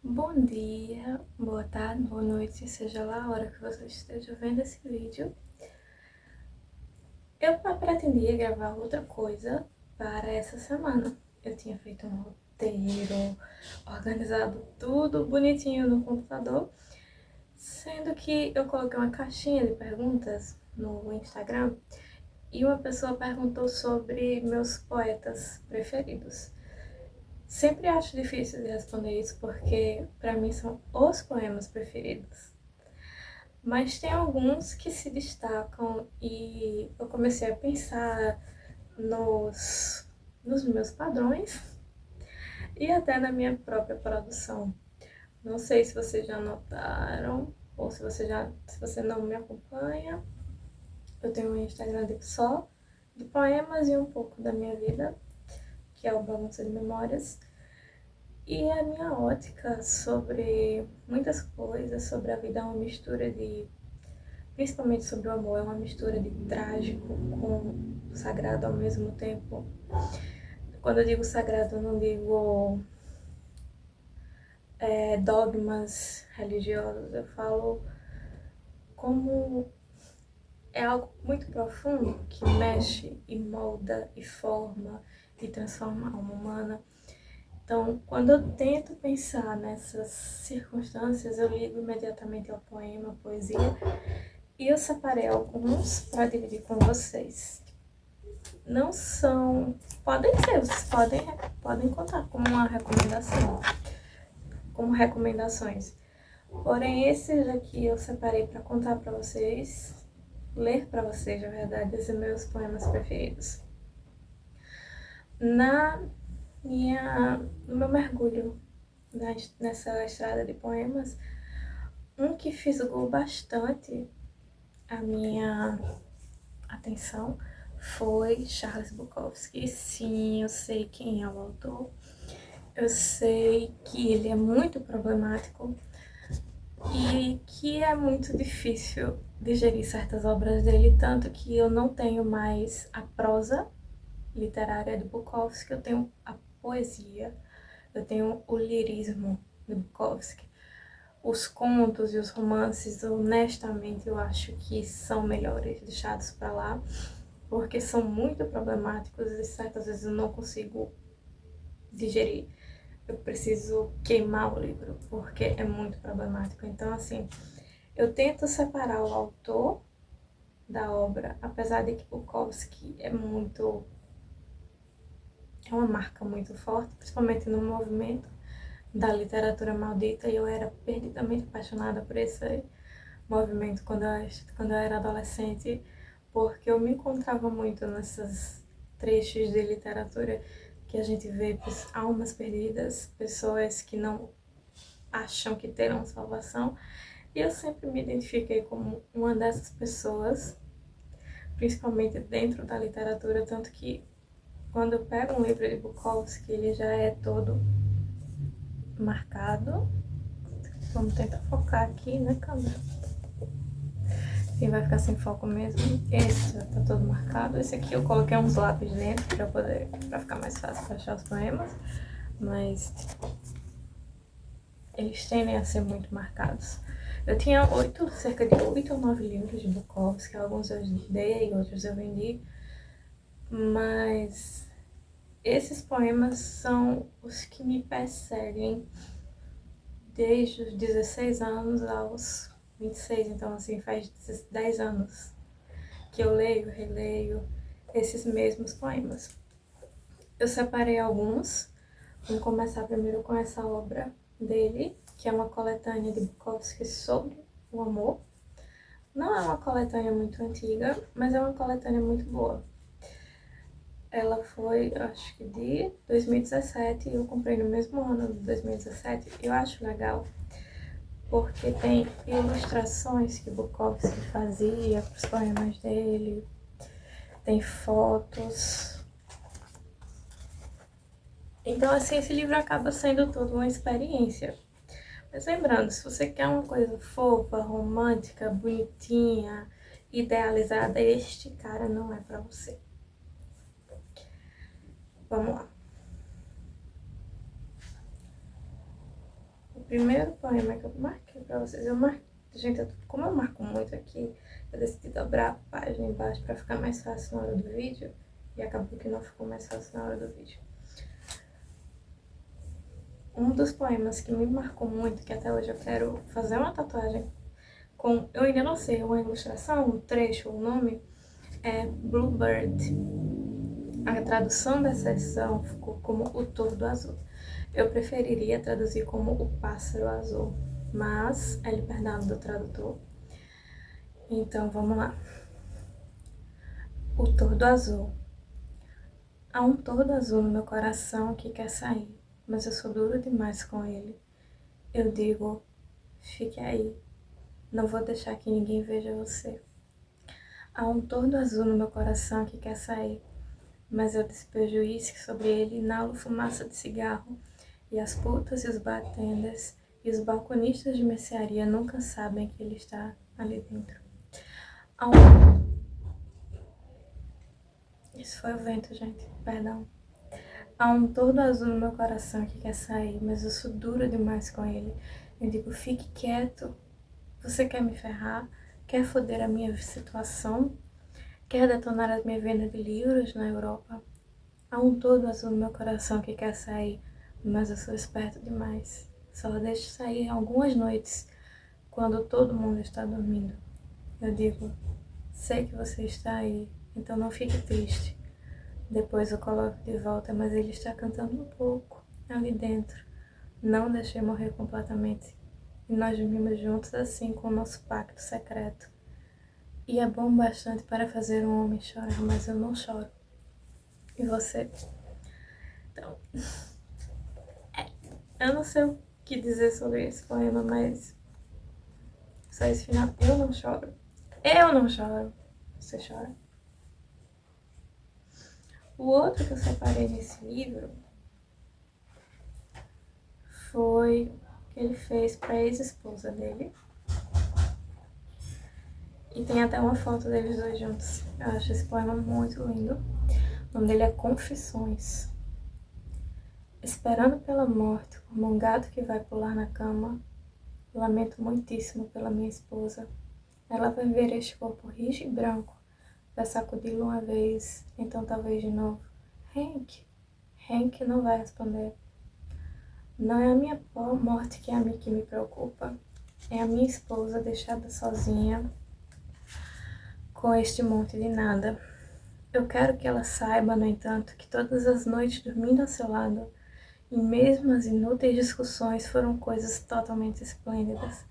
Bom dia, boa tarde, boa noite, seja lá a hora que você esteja vendo esse vídeo. Eu pretendia gravar outra coisa para essa semana. Eu tinha feito um roteiro, organizado tudo bonitinho no computador, sendo que eu coloquei uma caixinha de perguntas no Instagram e uma pessoa perguntou sobre meus poetas preferidos. Sempre acho difícil de responder isso porque para mim são os poemas preferidos. Mas tem alguns que se destacam e eu comecei a pensar nos meus padrões e até na minha própria produção. Não sei se vocês já notaram ou se você não me acompanha. Eu tenho um Instagram só de poemas e um pouco da minha vida, que é o Bagunça de Memórias. E a minha ótica sobre muitas coisas, sobre a vida é uma mistura de, principalmente sobre o amor, é uma mistura de trágico com sagrado ao mesmo tempo. Quando eu digo sagrado, eu não digo dogmas religiosos, eu falo como é algo muito profundo que mexe e molda e forma e transforma a alma humana. Então, quando eu tento pensar nessas circunstâncias, eu ligo imediatamente ao poema, à poesia, e eu separei alguns para dividir com vocês. Não são. Podem ser, vocês podem contar como uma recomendação, como recomendações. Porém, esses aqui eu separei para contar para vocês, ler para vocês, na verdade, esses meus poemas preferidos. No meu mergulho nessa estrada de poemas, um que fisgou bastante a minha atenção foi Charles Bukowski. Sim, eu sei quem é o autor. Eu sei que ele é muito problemático e que é muito difícil digerir certas obras dele, tanto que eu não tenho mais a prosa literária de Bukowski, eu tenho a poesia, eu tenho o lirismo de Bukowski. Os contos e os romances, honestamente, eu acho que são melhores deixados para lá, porque são muito problemáticos e certas vezes eu não consigo digerir. Eu preciso queimar o livro, porque é muito problemático. Então, assim, eu tento separar o autor da obra, apesar de que Bukowski é uma marca muito forte, principalmente no movimento da literatura maldita, e eu era perdidamente apaixonada por esse movimento quando eu era adolescente, porque eu me encontrava muito nesses trechos de literatura que a gente vê almas perdidas, pessoas que não acham que terão salvação, e eu sempre me identifiquei como uma dessas pessoas, principalmente dentro da literatura, tanto que quando eu pego um livro de Bukowski, ele já é todo marcado. Vamos tentar focar aqui na câmera. Sim, vai ficar sem foco mesmo. Esse já tá todo marcado. Esse aqui eu coloquei uns lápis dentro pra ficar mais fácil pra achar os poemas. Mas eles tendem a ser muito marcados. Eu tinha cerca de 8 ou 9 livros de Bukowski. Alguns eu dei, outros eu vendi. Mas esses poemas são os que me perseguem desde os 16 anos aos 26. Então, assim, faz 10 anos que eu leio, releio esses mesmos poemas. Eu separei alguns. Vamos começar primeiro com essa obra dele, que é uma coletânea de Bukowski sobre o amor. Não é uma coletânea muito antiga, mas é uma coletânea muito boa. Ela foi, acho que de 2017, e eu comprei no mesmo ano de 2017. Eu acho legal, porque tem ilustrações que Bukowski fazia para os poemas dele, tem fotos. Então, assim, esse livro acaba sendo toda uma experiência. Mas lembrando, se você quer uma coisa fofa, romântica, bonitinha, idealizada, este cara não é pra você. Vamos lá. primeiro poema que eu marquei pra vocês, gente, como eu marco muito aqui, eu decidi dobrar a página embaixo pra ficar mais fácil na hora do vídeo, e acabou que não ficou mais fácil na hora do vídeo. Um dos poemas que me marcou muito, que até hoje eu quero fazer uma tatuagem com, eu ainda não sei, uma ilustração, um trecho, o nome, é Bluebird. A tradução dessa edição ficou como O Tordo Azul. Eu preferiria traduzir como O Pássaro Azul, mas é liberdade do tradutor. Então vamos lá. O Tordo Azul. Há um tordo azul no meu coração que quer sair, mas eu sou duro demais com ele. Eu digo, fique aí, não vou deixar que ninguém veja você. Há um tordo azul no meu coração que quer sair, mas eu despejo uísque sobre ele e inalo fumaça de cigarro. E as putas e os bartenders e os balconistas de mercearia nunca sabem que ele está ali dentro. Isso foi o vento, gente, perdão. Há um tordo azul no meu coração que quer sair, mas eu sou dura demais com ele. Eu digo, fique quieto. Você quer me ferrar? Quer foder a minha situação? Quer detonar a minha venda de livros na Europa? Há um tordo azul no meu coração que quer sair, mas eu sou esperto demais. Só deixo sair algumas noites, quando todo mundo está dormindo. Eu digo, sei que você está aí, então não fique triste. Depois eu coloco de volta, mas ele está cantando um pouco, ali dentro. Não deixei morrer completamente. E nós dormimos juntos assim com o nosso pacto secreto. E é bom bastante para fazer um homem chorar, mas eu não choro. E você? Então, eu não sei o que dizer sobre esse poema, mas só esse final. Eu não choro. Eu não choro. Você chora? O outro que eu separei nesse livro foi que ele fez para a ex-esposa dele. E tem até uma foto deles dois juntos. Eu acho esse poema muito lindo. O nome dele é Confissões. Esperando pela morte, como um gato que vai pular na cama, lamento muitíssimo pela minha esposa. Ela vai ver este corpo rijo e branco, vai sacudi-lo uma vez, então talvez de novo. Hank! Hank não vai responder. Não é a minha morte que me preocupa. É a minha esposa deixada sozinha com este monte de nada. Eu quero que ela saiba, no entanto, que todas as noites dormindo ao seu lado, e mesmo as inúteis discussões foram coisas totalmente esplêndidas,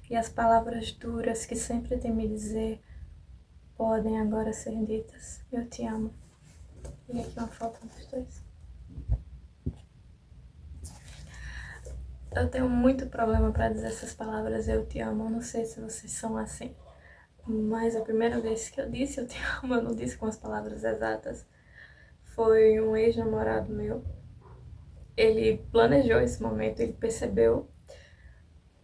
e as palavras duras que sempre tem me dizer podem agora ser ditas. Eu te amo. E aqui uma foto dos dois. Eu tenho muito problema para dizer essas palavras eu te amo. Eu não sei se vocês são assim. Mas a primeira vez que eu disse eu te amo, eu não disse com as palavras exatas. Foi um ex-namorado meu. Ele planejou esse momento, ele percebeu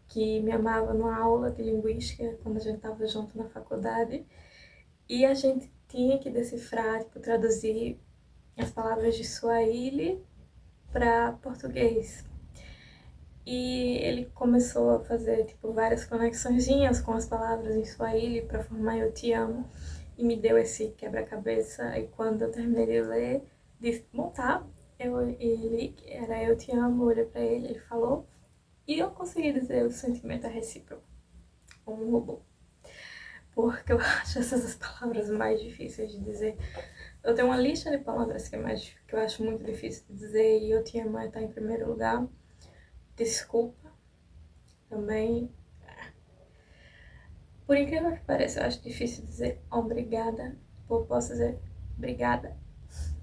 que me amava numa aula de linguística, quando a gente estava junto na faculdade. E a gente tinha que decifrar, tipo, traduzir as palavras de Swahili para português. E ele começou a fazer, tipo, várias conexõezinhas com as palavras em Swahili para formar Eu Te Amo. E me deu esse quebra-cabeça. E quando eu terminei de ler, disse, bom, tá. Era Eu Te Amo, olhei pra ele, ele falou. E eu consegui dizer o sentimento é recíproco, como um robô. Porque eu acho essas palavras mais difíceis de dizer. Eu tenho uma lista de palavras que eu acho muito difícil de dizer. E Eu Te Amo está em primeiro lugar. Desculpa. Também. Por incrível que pareça, eu acho difícil dizer obrigada. Eu posso dizer obrigada,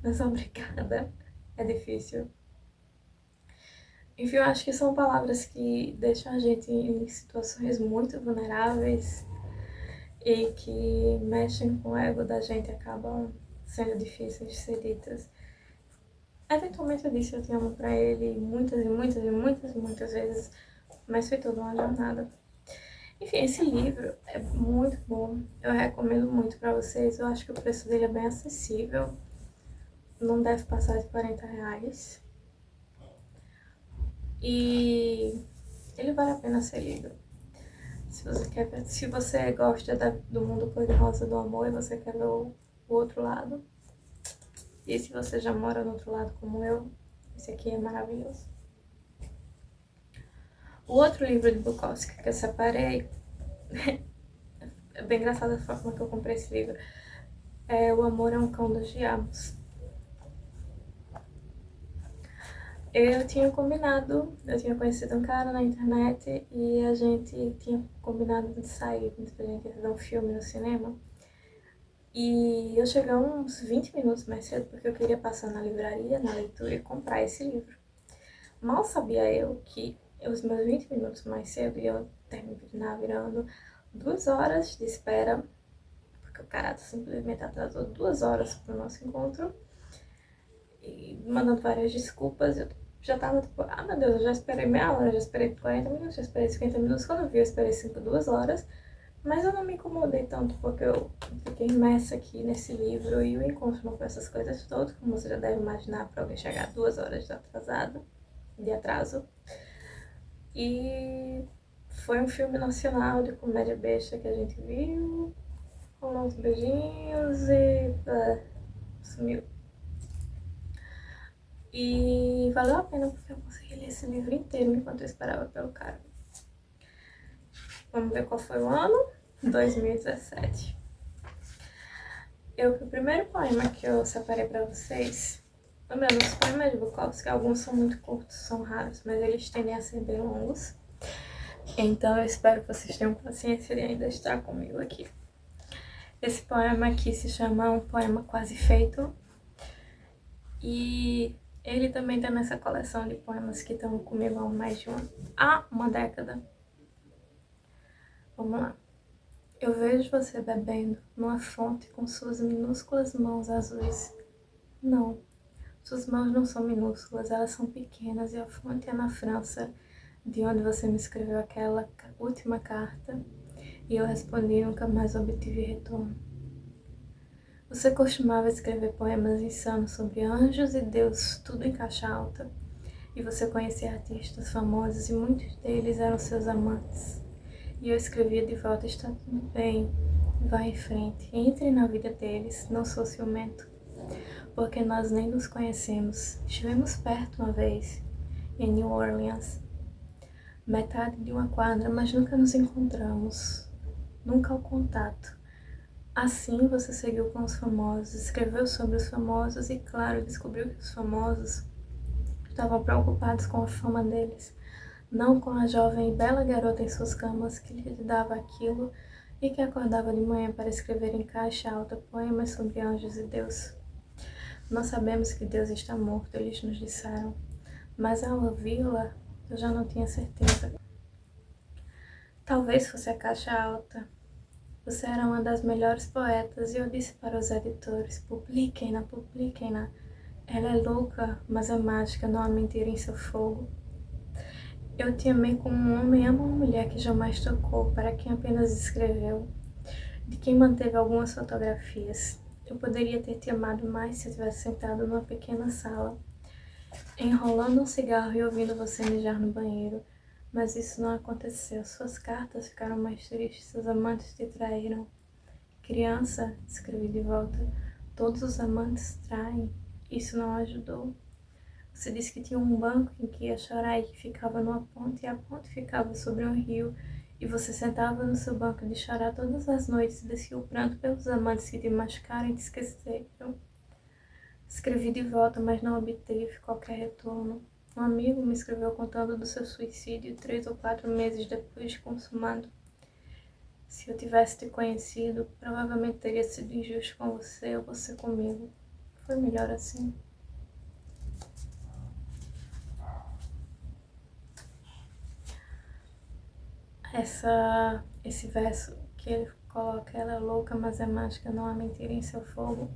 mas obrigada é difícil. Enfim, eu acho que são palavras que deixam a gente em situações muito vulneráveis e que mexem com o ego da gente e acabam sendo difíceis de ser ditas. Eventualmente eu disse eu te amo pra ele muitas e muitas e muitas e muitas vezes, mas foi toda uma jornada. Enfim, esse livro é muito bom, eu recomendo muito pra vocês. Eu acho que o preço dele é bem acessível, não deve passar de R$40. E ele ele vale a pena ser lido. Se você gosta do mundo cor-de-rosa do amor e você quer ver o outro lado, e se você já mora no outro lado como eu, esse aqui é maravilhoso. O outro livro de Bukowski que eu separei, é bem engraçada a forma que eu comprei esse livro, é O Amor é um Cão dos Diabos. Eu tinha conhecido um cara na internet e a gente tinha combinado de sair, pra gente ver um filme no cinema. E eu cheguei uns 20 minutos mais cedo porque eu queria passar na livraria, na leitura e comprar esse livro. Mal sabia eu que os meus 20 minutos mais cedo iam terminar virando 2 horas de espera, porque o cara simplesmente atrasou 2 horas pro nosso encontro e mandando várias desculpas. Eu já tava tipo, ah meu Deus, eu já esperei meia hora, já esperei 40 minutos, já esperei 50 minutos. Quando eu vi, eu esperei 2 horas. Mas eu não me incomodei tanto porque eu fiquei imersa aqui nesse livro e o encontro não foi essas coisas todas, como você já deve imaginar, para alguém chegar 2 horas de atraso. E foi um filme nacional de comédia besta que a gente viu, rolou uns beijinhos e sumiu. E valeu a pena porque eu consegui ler esse livro inteiro enquanto eu esperava pelo cara. Vamos ver qual foi o ano? 2017. O primeiro poema que eu separei pra vocês, lembrando, os poemas de Bukowski, alguns são muito curtos, são raros, mas eles tendem a ser bem longos. Então eu espero que vocês tenham paciência de ainda estar comigo aqui. Esse poema aqui se chama Um Poema Quase Feito. E ele também tá nessa coleção de poemas que estão comigo há mais de uma década. Vamos lá. Eu vejo você bebendo numa fonte com suas minúsculas mãos azuis. Não, suas mãos não são minúsculas, elas são pequenas e a fonte é na França, de onde você me escreveu aquela última carta e eu respondi e nunca mais obtive retorno. Você costumava escrever poemas insanos sobre anjos e Deus, tudo em caixa alta, e você conhecia artistas famosos e muitos deles eram seus amantes. E eu escrevia de volta, está tudo bem, vá em frente, entre na vida deles, não sou ciumento, porque nós nem nos conhecemos. Estivemos perto uma vez, em New Orleans, metade de uma quadra, mas nunca nos encontramos, nunca o contato. Assim você seguiu com os famosos, escreveu sobre os famosos e, claro, descobriu que os famosos estavam preocupados com a fama deles, não com a jovem e bela garota em suas camas que lhe dava aquilo e que acordava de manhã para escrever em caixa alta poemas sobre anjos e Deus. Nós sabemos que Deus está morto, eles nos disseram, mas ao ouvi-la eu já não tinha certeza. Talvez fosse a caixa alta. Você era uma das melhores poetas e eu disse para os editores, publiquem-na, publiquem-na. Ela é louca, mas é mágica, não há mentira em seu fogo. Eu te amei como um homem ama uma mulher que jamais tocou, para quem apenas escreveu, de quem manteve algumas fotografias. Eu poderia ter te amado mais se eu tivesse sentado numa pequena sala, enrolando um cigarro e ouvindo você mijar no banheiro. Mas isso não aconteceu. Suas cartas ficaram mais tristes, seus amantes te traíram. Criança, escrevi de volta, todos os amantes traem. Isso não ajudou. Você disse que tinha um banco em que ia chorar e que ficava numa ponte, e a ponte ficava sobre um rio, e você sentava no seu banco de chorar todas as noites e descia o pranto pelos amantes que te machucaram e te esqueceram. Escrevi de volta, mas não obtive qualquer retorno. Um amigo me escreveu contando do seu suicídio 3 ou 4 meses depois de consumado. Se eu tivesse te conhecido, provavelmente teria sido injusto com você ou você comigo. Foi melhor assim. Esse verso que ele coloca, ela é louca, mas é mágica, não há mentira em seu fogo,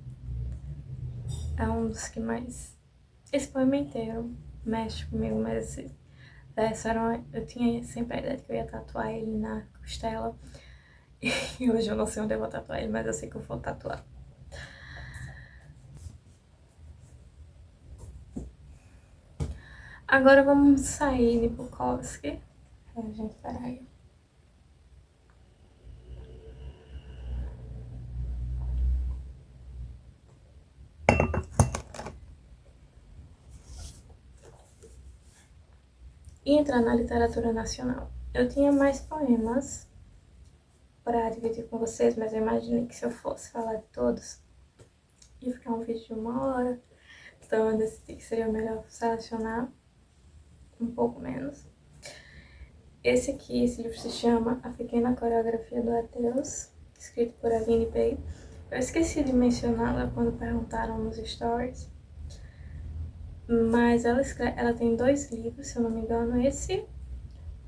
é um dos que mais... Esse poema inteiro mexe comigo, mas esse verso eu tinha sempre a ideia de que eu ia tatuar ele na costela. E hoje eu não sei onde eu vou tatuar ele, mas eu sei que eu vou tatuar. Agora vamos sair de Bukowski a gente parar. E entrar na literatura nacional. Eu tinha mais poemas para dividir com vocês, mas eu imaginei que se eu fosse falar de todos, ia ficar um vídeo de 1 hora. Então eu decidi que seria melhor selecionar um pouco menos. Esse livro se chama A Pequena Coreografia do Ateus, escrito por Aline Bey. Eu esqueci de mencioná-la quando perguntaram nos stories, mas ela tem 2 livros, se eu não me engano, esse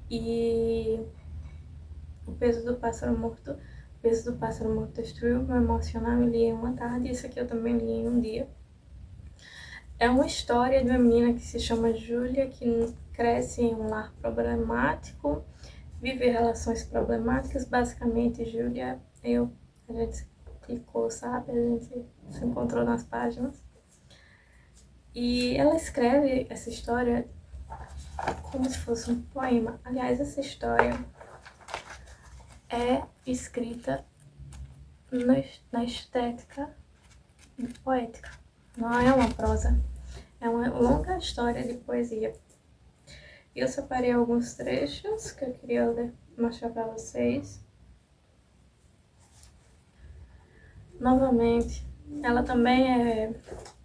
e O Peso do Pássaro Morto. O Peso do Pássaro Morto destruiu meu emocional, eu li em uma tarde, e isso aqui eu também li em um dia. É uma história de uma menina que se chama Júlia, que cresce em um lar problemático, vive relações problemáticas. Basicamente, Júlia, a gente clicou, sabe? A gente se encontrou nas páginas. E ela escreve essa história como se fosse um poema. Aliás, essa história é escrita na estética poética. Não é uma prosa, é uma longa história de poesia. E eu separei alguns trechos que eu queria mostrar para vocês. Novamente, ela também é...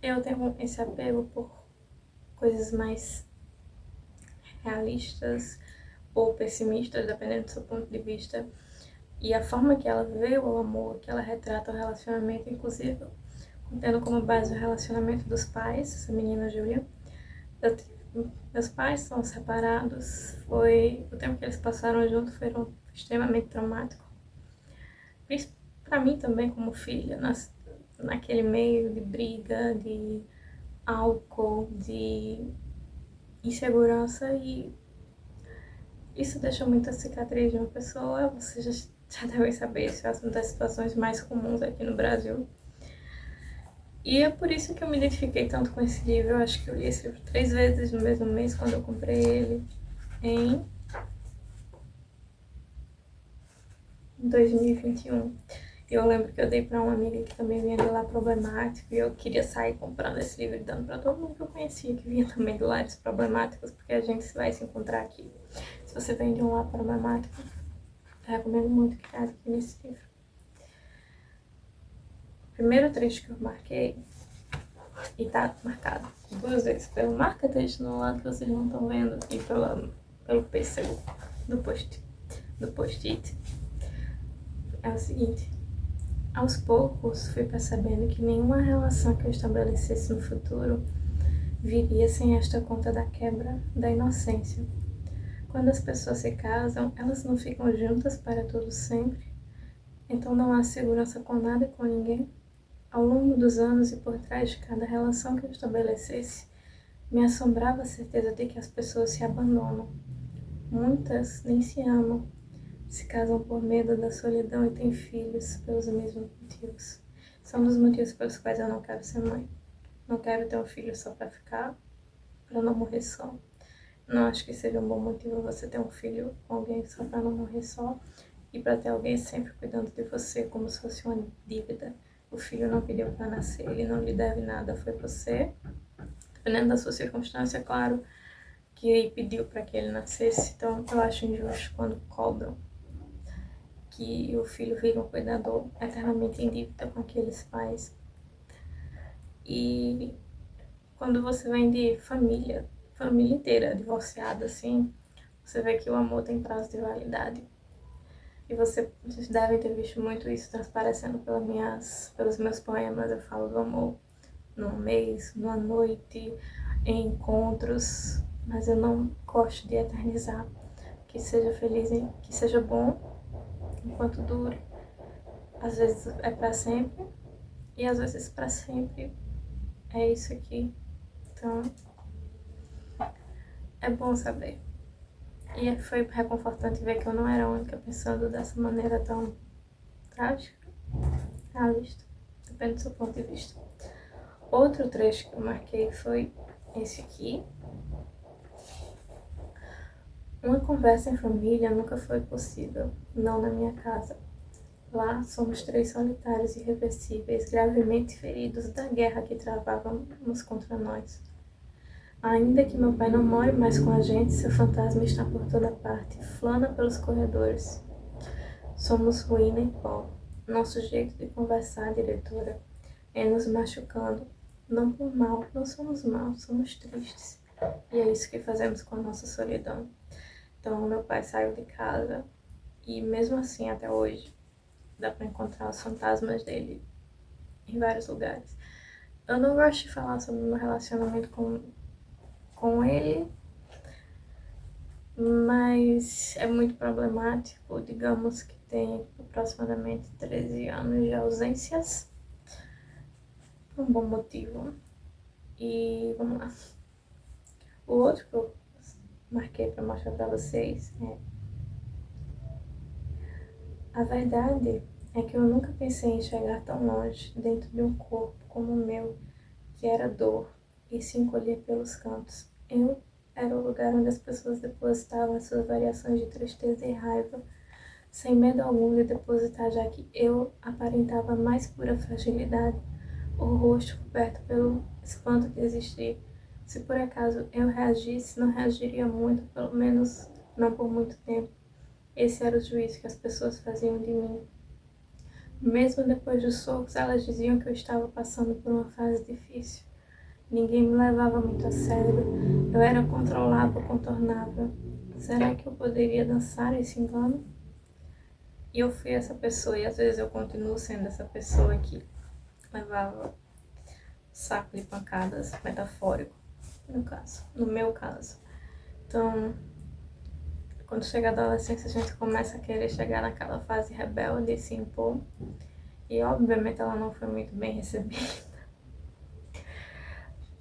Eu tenho esse apego por coisas mais realistas ou pessimistas, dependendo do seu ponto de vista. E a forma que ela vê o amor, que ela retrata o relacionamento, inclusive tendo como base o relacionamento dos pais, essa menina Júlia. Meus pais são separados, o tempo que eles passaram juntos foi extremamente traumático. Para mim também como filha, naquele meio de briga, de álcool, de insegurança, e isso deixa muita cicatriz de uma pessoa. Vocês já devem saber, isso é uma das situações mais comuns aqui no Brasil. E é por isso que eu me identifiquei tanto com esse livro. Eu acho que eu li esse livro 3 vezes no mesmo mês, quando eu comprei ele em 2021. Eu lembro que eu dei pra uma amiga que também vinha de lá problemático, e eu queria sair comprando esse livro e dando pra todo mundo que eu conhecia que vinha também de lares problemáticos, porque a gente vai se encontrar aqui. Se você vem de um lar problemático, eu recomendo muito que adquira esse livro. O primeiro trecho que eu marquei, e tá marcado 2 vezes pelo marca-texto no lado que vocês não estão vendo, e pelo pêssego do post-it, é o seguinte: aos poucos fui percebendo que nenhuma relação que eu estabelecesse no futuro viria sem esta conta da quebra da inocência. Quando as pessoas se casam, elas não ficam juntas para todo sempre, então não há segurança com nada e com ninguém. Ao longo dos anos e por trás de cada relação que eu estabelecesse, me assombrava a certeza de que as pessoas se abandonam. Muitas nem se amam, se casam por medo da solidão e têm filhos pelos mesmos motivos. São dos motivos pelos quais eu não quero ser mãe. Não quero ter um filho só para ficar, para não morrer só. Não acho que seja um bom motivo você ter um filho com alguém só para não morrer só, e para ter alguém sempre cuidando de você como se fosse uma dívida. O filho não pediu para nascer, ele não lhe deve nada, foi você. Dependendo da sua circunstância, claro, que ele pediu para que ele nascesse. Então eu acho injusto quando cobram que o filho vira um cuidador eternamente em dívida com aqueles pais. E quando você vem de família inteira divorciada assim, você vê que o amor tem prazo de validade. E vocês devem ter visto muito isso transparecendo pelos meus poemas. Eu falo do amor num mês, numa noite, em encontros, mas eu não gosto de eternizar. Que seja feliz, que seja bom enquanto dure. Às vezes é para sempre, e às vezes para sempre é isso aqui. Então é bom saber. E foi reconfortante ver que eu não era a única pensando dessa maneira tão trágica, realista, depende do seu ponto de vista. Outro trecho que eu marquei foi esse aqui. Uma conversa em família nunca foi possível, não na minha casa. Lá somos 3 solitários irreversíveis, gravemente feridos da guerra que travávamos contra nós. Ainda que meu pai não more mais com a gente, seu fantasma está por toda parte, flana pelos corredores. Somos ruína e pó. Nosso jeito de conversar, diretora, é nos machucando. Não por mal, não somos maus, somos tristes. E é isso que fazemos com a nossa solidão. Então, meu pai saiu de casa e mesmo assim, até hoje, dá pra encontrar os fantasmas dele em vários lugares. Eu não gosto de falar sobre o meu relacionamento com ele, mas é muito problemático. Digamos que tem aproximadamente 13 anos de ausências, por um bom motivo. E vamos lá. O outro que eu marquei pra mostrar pra vocês é: a verdade é que eu nunca pensei em chegar tão longe dentro de um corpo como o meu, que era dor, e se encolher pelos cantos. Eu era o lugar onde as pessoas depositavam as suas variações de tristeza e raiva, sem medo algum de depositar, já que eu aparentava mais pura fragilidade, o rosto coberto pelo espanto de existir. Se por acaso eu reagisse, não reagiria muito, pelo menos não por muito tempo. Esse era o juízo que as pessoas faziam de mim. Mesmo depois dos socos, elas diziam que eu estava passando por uma fase difícil. Ninguém me levava muito a sério. Eu era controlável, contornável. Será que eu poderia dançar esse engano? E eu fui essa pessoa, e às vezes eu continuo sendo essa pessoa que levava saco de pancadas, metafórico, no meu caso. Então, quando chega a adolescência, a gente começa a querer chegar naquela fase rebelde e se impor. E obviamente ela não foi muito bem recebida.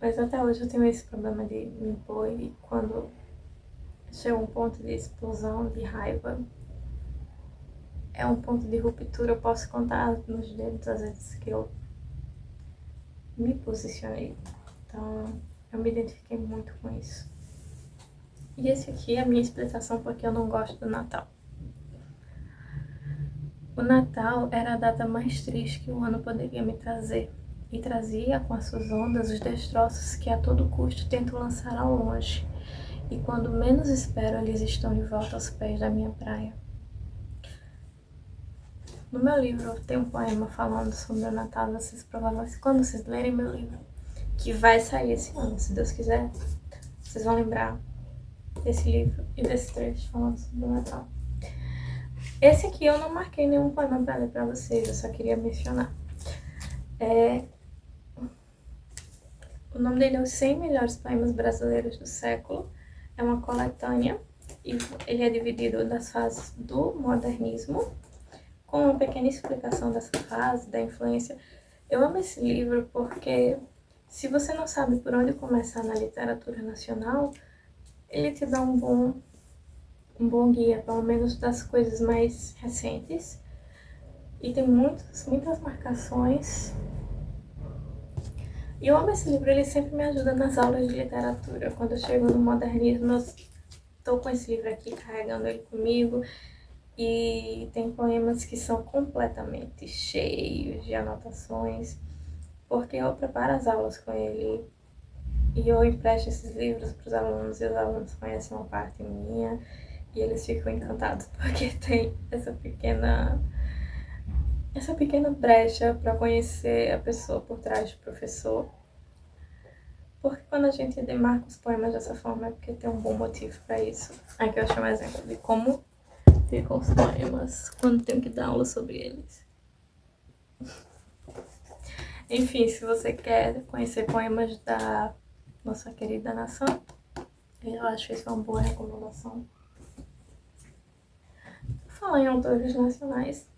Mas até hoje eu tenho esse problema de me impor, e quando chega um ponto de explosão, de raiva, é um ponto de ruptura. Eu posso contar nos dedos as vezes que eu me posicionei. Então, eu me identifiquei muito com isso. E esse aqui é a minha explicação porque eu não gosto do Natal. O Natal era a data mais triste que o ano poderia me trazer, e trazia com as suas ondas os destroços que a todo custo tento lançar ao longe, e quando menos espero eles estão de volta aos pés da minha praia. No meu livro tem um poema falando sobre o Natal. Vocês provavelmente, quando vocês lerem meu livro, que vai sair esse ano, se Deus quiser, vocês vão lembrar desse livro e desse trecho falando sobre o Natal. Esse aqui eu não marquei nenhum poema pra ler pra vocês, eu só queria mencionar. O nome dele é Os 100 Melhores Poemas Brasileiros do Século. É uma coletânea e ele é dividido nas fases do modernismo, com uma pequena explicação dessa fase, da influência. Eu amo esse livro porque, se você não sabe por onde começar na literatura nacional, ele te dá um bom guia, pelo menos das coisas mais recentes. E tem muitas marcações. E eu amo esse livro, ele sempre me ajuda nas aulas de literatura. Quando eu chego no modernismo, eu tô com esse livro aqui, carregando ele comigo. E tem poemas que são completamente cheios de anotações, porque eu preparo as aulas com ele e eu empresto esses livros para os alunos, e os alunos conhecem uma parte minha e eles ficam encantados porque tem essa pequena brecha para conhecer a pessoa por trás do professor. Porque quando a gente demarca os poemas dessa forma é porque tem um bom motivo para isso. Aqui eu chamo um exemplo de como ficam os poemas quando tenho que dar aula sobre eles. Enfim, se você quer conhecer poemas da nossa querida nação, eu acho que isso é uma boa recomendação. Falar em autores nacionais,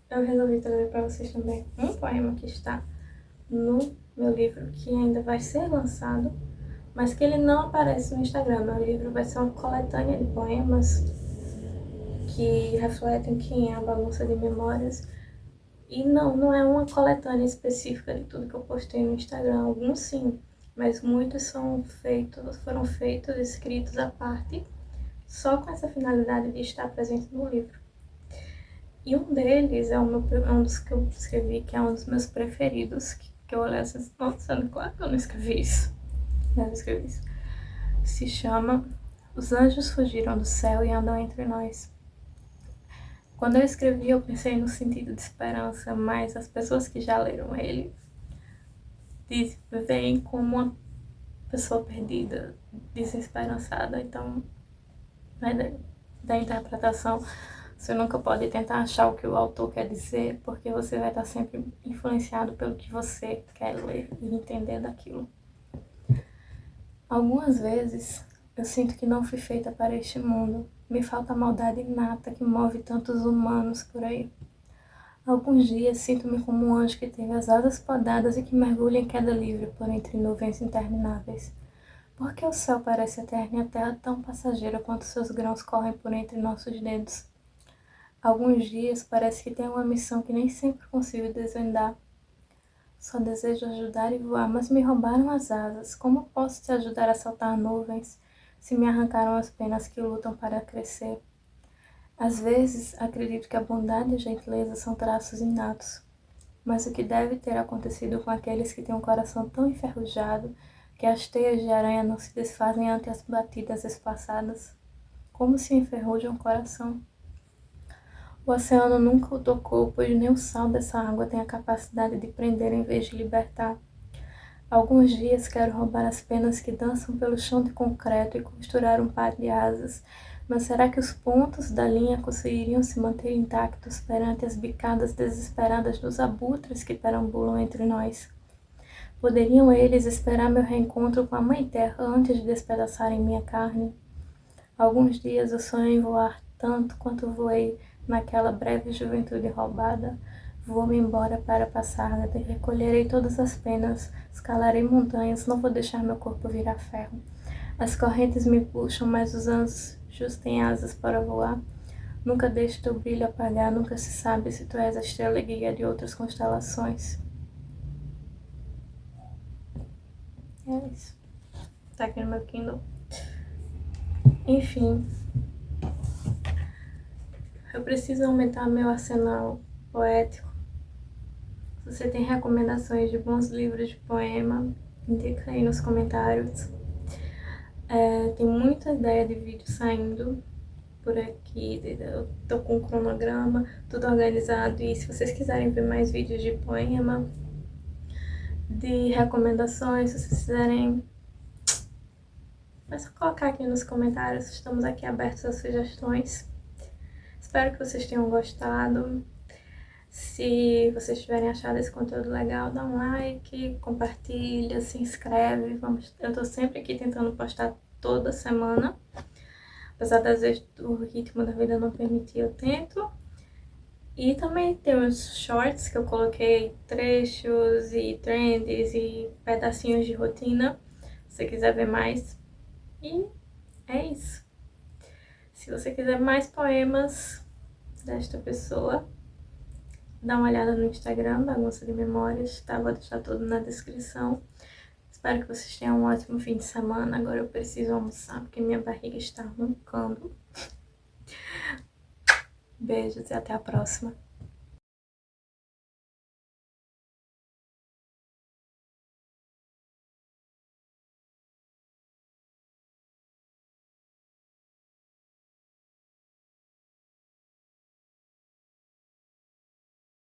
eu resolvi trazer para vocês também um poema que está no meu livro, que ainda vai ser lançado, mas que ele não aparece no Instagram. Meu livro vai ser uma coletânea de poemas que refletem quem é a bagunça de memórias. E não é uma coletânea específica de tudo que eu postei no Instagram. Alguns sim, mas muitos foram feitos, escritos à parte, só com essa finalidade de estar presente no livro. E um deles é um dos que eu escrevi, que é um dos meus preferidos, que eu olhei assim, nossa, claro que eu não escrevi isso. Eu não escrevi isso. Se chama Os Anjos Fugiram do Céu e Andam Entre Nós. Quando eu escrevi, eu pensei no sentido de esperança, mas as pessoas que já leram ele veem como uma pessoa perdida, desesperançada. Então, né, da interpretação, você nunca pode tentar achar o que o autor quer dizer, porque você vai estar sempre influenciado pelo que você quer ler e entender daquilo. Algumas vezes, eu sinto que não fui feita para este mundo. Me falta a maldade inata que move tantos humanos por aí. Alguns dias sinto-me como um anjo que teve as asas podadas e que mergulha em queda livre por entre nuvens intermináveis. Por que o céu parece eterno e a terra tão passageira quanto seus grãos correm por entre nossos dedos? Alguns dias parece que tenho uma missão que nem sempre consigo desvendar. Só desejo ajudar e voar, mas me roubaram as asas. Como posso te ajudar a saltar nuvens, se me arrancaram as penas que lutam para crescer? Às vezes, acredito que a bondade e a gentileza são traços inatos. Mas o que deve ter acontecido com aqueles que têm um coração tão enferrujado que as teias de aranha não se desfazem ante as batidas espaçadas? Como se enferruja um coração? O oceano nunca o tocou, pois nem o sal dessa água tem a capacidade de prender em vez de libertar. Alguns dias quero roubar as penas que dançam pelo chão de concreto e costurar um par de asas, mas será que os pontos da linha conseguiriam se manter intactos perante as bicadas desesperadas dos abutres que perambulam entre nós? Poderiam eles esperar meu reencontro com a Mãe Terra antes de despedaçarem minha carne? Alguns dias eu sonho em voar tanto quanto voei naquela breve juventude roubada. Vou-me embora para passar, recolherei todas as penas, escalarei montanhas, não vou deixar meu corpo virar ferro. As correntes me puxam, mas os anjos têm asas para voar. Nunca deixe teu brilho apagar, nunca se sabe se tu és a estrela guia de outras constelações. É isso. Tá aqui no meu Kindle. Enfim. Eu preciso aumentar meu arsenal poético. Se você tem recomendações de bons livros de poema, indica aí nos comentários. Tem muita ideia de vídeo saindo por aqui. Eu tô com um cronograma, tudo organizado. E se vocês quiserem ver mais vídeos de poema, de recomendações, se vocês quiserem, é só colocar aqui nos comentários. Estamos aqui abertos a sugestões. Espero que vocês tenham gostado. Se vocês tiverem achado esse conteúdo legal, dá um like, compartilha, se inscreve. Eu tô sempre aqui tentando postar toda semana. Apesar das vezes o ritmo da vida não permitir, eu tento. E também tem os shorts que eu coloquei trechos e trends e pedacinhos de rotina. Se você quiser ver mais. E é isso. Se você quiser mais poemas desta pessoa, dá uma olhada no Instagram, Bagunça de Memórias, tá? Vou deixar tudo na descrição. Espero que vocês tenham um ótimo fim de semana. Agora eu preciso almoçar, porque minha barriga está roncando. Beijos e até a próxima.